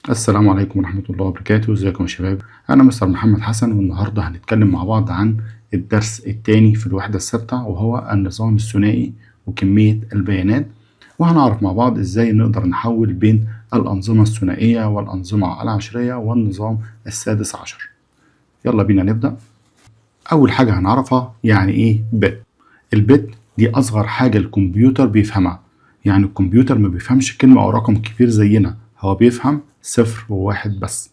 السلام عليكم ورحمة الله وبركاته. ازيكم يا شباب؟ أنا مستر محمد حسن، والنهاردة هنتكلم مع بعض عن الدرس الثاني في الوحدة الثابتة، وهو النظام الثنائي وكمية البيانات. وهنعرف مع بعض ازاي نقدر نحول بين الأنظمة الثنائية والأنظمة العشرية والنظام السادس عشر. يلا بينا نبدأ. أول حاجة هنعرفها يعني إيه بت. البت دي أصغر حاجة الكمبيوتر بيفهمها، يعني الكمبيوتر ما بيفهمش كلمة أو رقم كبير زينا، هو بيفهم صفر وواحد بس.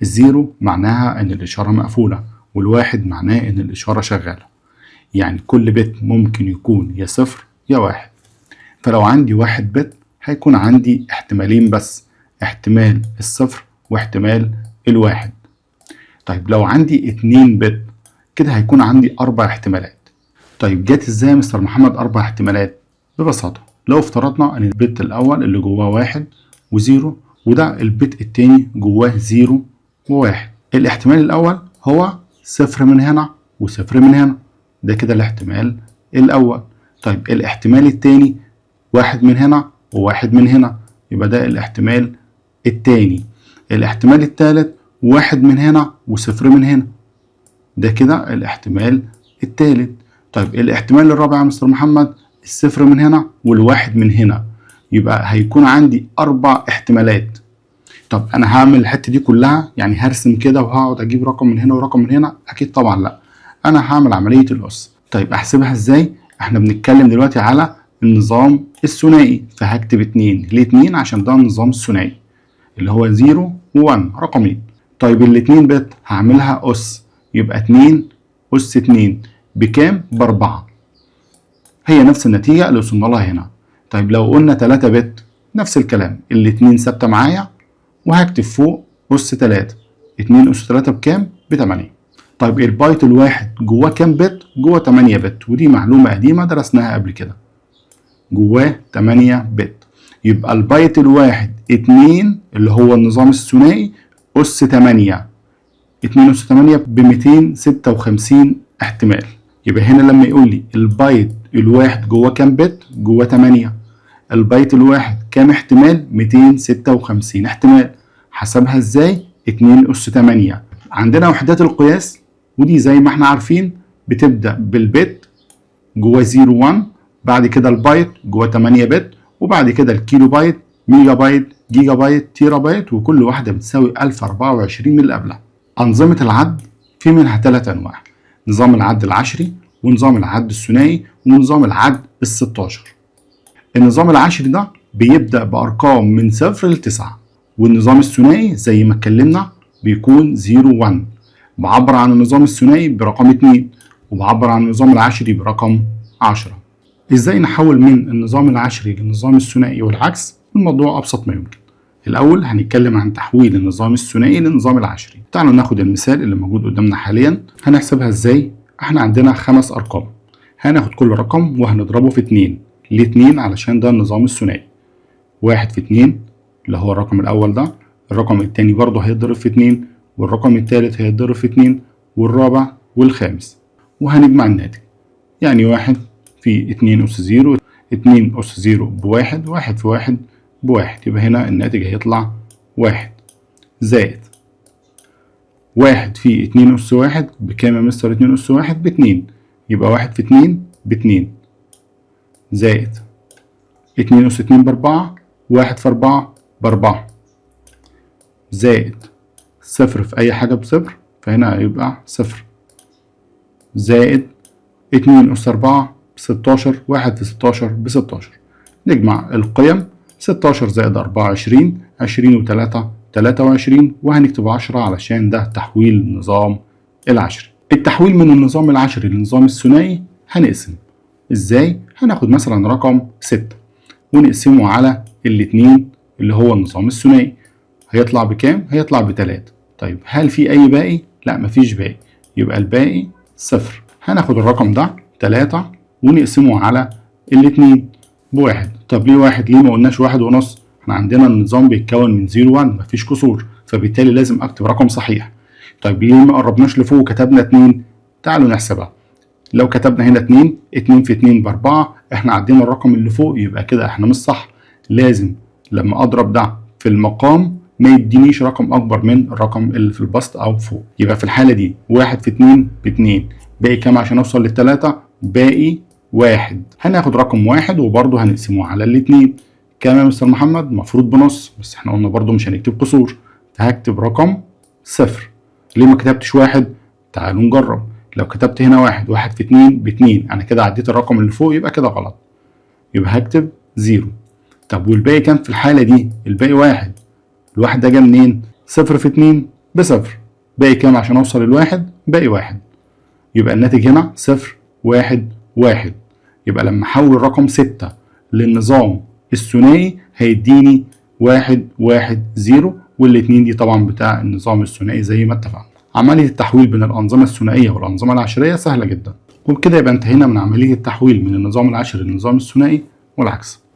الزيرو معناها ان الاشارة مقفولة، والواحد معناه ان الاشارة شغالة، يعني كل بت ممكن يكون يا صفر يا واحد. فلو عندي واحد بت هيكون عندي احتمالين بس، احتمال الصفر واحتمال الواحد. طيب لو عندي 2 بت كده هيكون عندي 4 احتمالات. طيب جت ازاي يا مستر محمد 4 احتمالات؟ ببساطة لو افترضنا ان البت الاول اللي جواه واحد وزيرو، وده البت التاني جواه زيرو وواحد. الاحتمال الأول هو صفر من هنا وصفر من هنا، ده كده الاحتمال الأول. طيب الاحتمال التاني واحد من هنا وواحد من هنا، يبقى ده الاحتمال التاني. الاحتمال التالت واحد من هنا وصفر من هنا، ده كده الاحتمال التالت. طيب الاحتمال الرابع يا مستر محمد الصفر من هنا والواحد من هنا، يبقى هيكون عندي 4 احتمالات. طب انا هعمل الحته دي كلها، يعني هرسم كده وهقعد اجيب رقم من هنا ورقم من هنا؟ اكيد طبعا لا، انا هعمل عمليه القص. طيب احسبها ازاي؟ احنا بنتكلم دلوقتي على النظام الثنائي، فهكتب 2. ليه 2؟ عشان ده النظام الثنائي اللي هو 0 و1 رقمين. طيب الاتنين بت هعملها أس، يبقى 2 أس 2 بكام؟ ب4. هي نفس النتيجة اللي وصلنا لها هنا. طيب لو قلنا 3 بت نفس الكلام، الاتنين ثابتة معايا وهكتب فوق أس 3. 2 أس 3 بكام؟ ب8. طيب البايت الواحد جواه كام بت؟ جواه 8 بت، ودي معلومة قديمة درسناها قبل كده. جواه 8 بت، يبقى البايت الواحد 2 اللي هو النظام الثنائي أس 8. 2 أس 8 ب 256 احتمال. يبقى هنا لما يقول لي البايت الواحد جواه كام بت؟ جواه 8. البايت الواحد كام احتمال؟ 256 احتمال. حسبها ازاي؟ 2 أس 8. عندنا وحدات القياس، ودي زي ما احنا عارفين بتبدأ بالبت جواه 0 1، بعد كده البايت جواه 8 بت، وبعد كده الكيلو بايت، ميجا بايت، جيجا بايت، تيرا بايت، وكل واحدة بتساوي 1024 من اللي قبلها. أنظمة العد في منها 3 أنواع: نظام العد العشري، ونظام العد الثنائي، ونظام العد ال16. النظام العشري ده بيبدأ بأرقام من 0 ل9، والنظام الثنائي زي ما اتكلمنا بيكون 0 1. بعبر عن النظام الثنائي برقم 2، وبعبر عن النظام العشري برقم 10. ازاي نحول من النظام العشري للنظام الثنائي والعكس؟ الموضوع أبسط ما يمكن. الأول هنتكلم عن تحويل النظام الثنائي للنظام العشري. تعالوا ناخد المثال اللي موجود قدامنا حاليا. هنحسبها ازاي؟ احنا عندنا 5 أرقام، هناخد كل رقم وهنضربه في 2. ليه 2؟ علشان ده النظام الثنائي. 1 في 2 اللي هو الرقم الأول ده، الرقم التاني برضه هيتضرب في 2، والرقم التالت هيتضرب في 2، والرابع والخامس، وهنجمع الناتج. يعني 1 في 2 أس 0، 2 أس 0 بواحد، 1 في 1 بواحد، يبقى هنا الناتج هيطلع 1. زائد 1 في 2 أس 1 بكام يا مستر؟ 2 أس 1 ب2، يبقى 1 في 2 ب2. زائد 2 أس 2 ب4، 1 في 4 ب4. زائد 0 في أي حاجة بصفر، فهنا هيبقى 0. زائد 2 أس 4 ب16، 1 في 16 ب16. نجمع القيم، 16 زائد 4 20، 20 و3 23، وهنكتب 10 علشان ده تحويل النظام العشري. التحويل من النظام العشري للنظام الثنائي هنقسم. ازاي؟ هناخد مثلا رقم 6 ونقسمه على الاتنين اللي هو النظام الثنائي، هيطلع بكام؟ هيطلع ب3. طيب هل في أي باقي؟ لا مفيش باقي، يبقى الباقي 0. هناخد الرقم ده 3 ونقسمه على الاتنين بواحد. طب ليه واحد؟ ليه ما قلناش 1.5؟ احنا عندنا النظام بيتكون من 0 1، مفيش كسور، فبالتالي لازم أكتب رقم صحيح. طيب ليه ما قربناش لفوق وكتبنا 2؟ تعالوا نحسبها. لو كتبنا هنا 2، 2 في 2 ب4، احنا عدينا الرقم اللي فوق، يبقى كده احنا مش صح. لازم لما اضرب ده في المقام ما يدينيش رقم اكبر من الرقم اللي في البسط او فوق. يبقى في الحالة دي 1 في 2 ب2، باقي كام عشان اوصل للتلاتة؟ باقي 1. هناخد رقم 1 وبرضه هنقسمه على الاتنين. كام يا مستر محمد؟ المفروض بنص، بس احنا قلنا برضه مش هنكتب كسور، هكتب رقم 0. ليه ما كتبتش 1؟ تعالوا نجرب. لو كتبت هنا 1 في 2 ب2، انا كده عديت الرقم اللي فوق، يبقى كده غلط، يبقى هكتب 0. طب والباقي كام في الحالة دي؟ الباقي 1. الواحد ده جه منين؟ 0 في 2 ب0. باقي كام عشان اوصل للواحد؟ باقي 1. يبقى الناتج هنا 0 1 1. يبقى لما احول رقم 6 للنظام الثنائي هيديني 1 1 0، والاتنين دي طبعا بتاع النظام الثنائي زي ما اتفقنا. عملية التحويل بين الأنظمة الثنائية والأنظمة العشرية سهلة جدا، وبكده يبقى انتهينا من عملية التحويل من النظام العشري للنظام الثنائي والعكس.